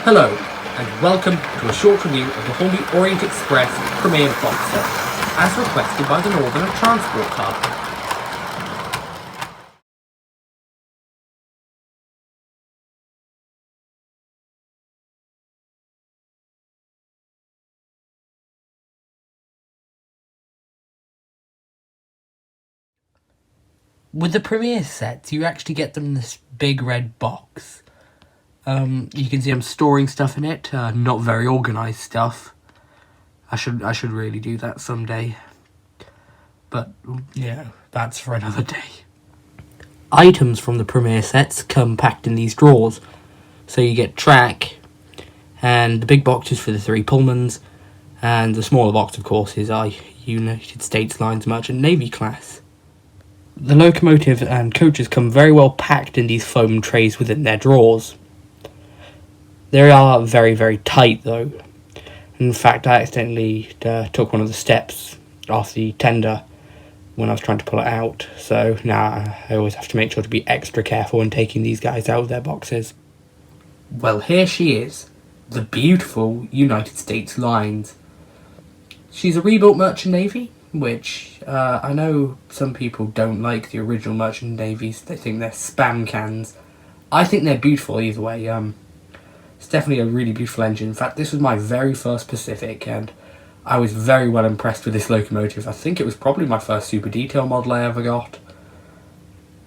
Hello, and welcome to a short review of the Hornby Orient Express Premier Box Set, as requested by the Northern Transport Club. With the Premier sets, you actually get them in this big red box. You can see I'm storing stuff in it, not very organised stuff. I should really do that someday. But, yeah, that's for another day. Items from the Premier sets come packed in these drawers. So you get track, and the big box is for the 3 Pullmans, and the smaller box, of course, is our United States Lines Merchant Navy class. The locomotive and coaches come very well packed in these foam trays within their drawers. They are very, very tight though. In fact, I accidentally took one of the steps off the tender when I was trying to pull it out, so now I always have to make sure to be extra careful when taking these guys out of their boxes. Well, here she is, the beautiful United States Lines. She's a rebuilt Merchant Navy, which I know some people don't like the original Merchant Navies. They think they're spam cans. I think they're beautiful either way. It's definitely a really beautiful engine. In fact, this was my very first Pacific, and I was very well impressed with this locomotive. I think it was probably my first super detail model I ever got.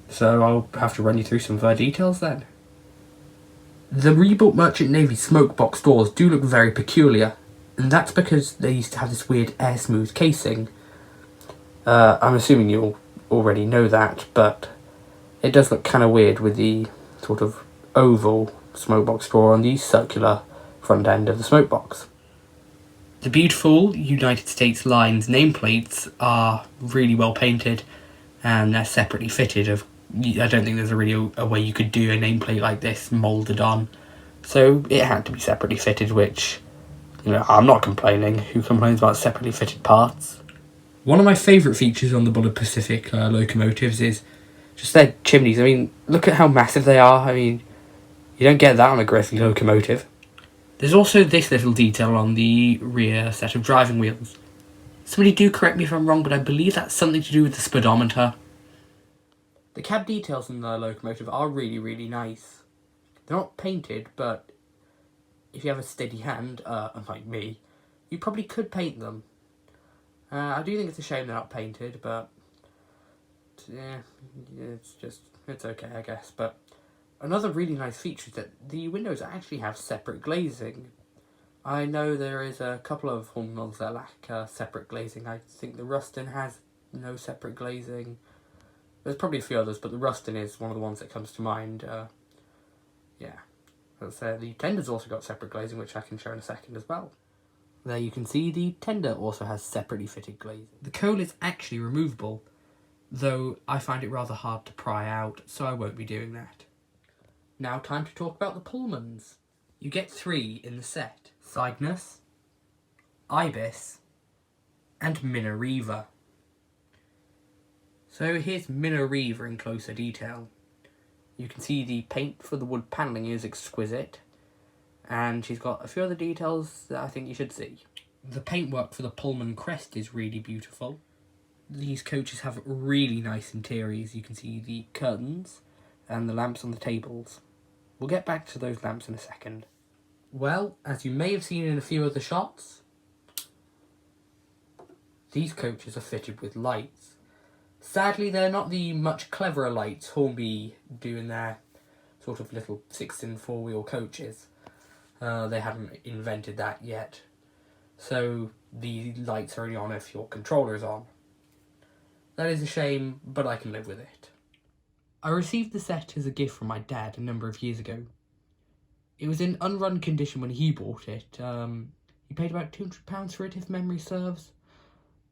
So I'll have to run you through some of her details then. The rebuilt Merchant Navy smoke box doors do look very peculiar, and that's because they used to have this weird air smooth casing. I'm assuming you'll already know that, but it does look kind of weird with the sort of oval smokebox door on the circular front end of the smokebox. The beautiful United States Lines nameplates are really well painted, and they're separately fitted. I don't think there's really a way you could do a nameplate like this moulded on, so it had to be separately fitted, which, I'm not complaining. Who complains about separately fitted parts? One of my favourite features on the Bullet Pacific locomotives is just their chimneys. I mean, look at how massive they are. I mean, you don't get that on a Grizzly locomotive. There's also this little detail on the rear set of driving wheels. Somebody do correct me if I'm wrong, but I believe that's something to do with the speedometer. The cab details in the locomotive are really, really nice. They're not painted, but if you have a steady hand, unlike me, you probably could paint them. I do think it's a shame they're not painted, but yeah, it's okay, I guess. But another really nice feature is that the windows actually have separate glazing. I know there is a couple of Hornby models that lack separate glazing. I think the Rustin has no separate glazing. There's probably a few others, but the Rustin is one of the ones that comes to mind. Yeah. The tender's also got separate glazing, which I can show in a second as well. There you can see the tender also has separately fitted glazing. The coal is actually removable, though I find it rather hard to pry out, so I won't be doing that. Now time to talk about the Pullmans. You get 3 in the set: Cygnus, Ibis, and Minerva. So here's Minerva in closer detail. You can see the paint for the wood panelling is exquisite, and she's got a few other details that I think you should see. The paintwork for the Pullman crest is really beautiful. These coaches have really nice interiors. You can see the curtains and the lamps on the tables. We'll get back to those lamps in a second. Well, as you may have seen in a few of the shots, these coaches are fitted with lights. Sadly, they're not the much cleverer lights Hornby do in their sort of little 6- 4-wheel coaches. They haven't invented that yet. So the lights are only on if your controller is on. That is a shame, but I can live with it. I received the set as a gift from my dad a number of years ago. It was in unrun condition when he bought it. He paid about £200 for it, if memory serves.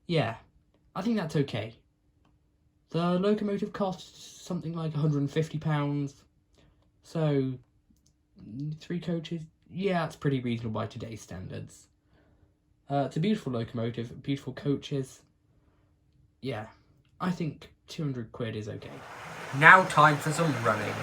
Yeah, I think that's okay. The locomotive costs something like £150. So, 3 coaches, yeah, that's pretty reasonable by today's standards. It's a beautiful locomotive, beautiful coaches. Yeah, I think £200 is okay. Now time for some running.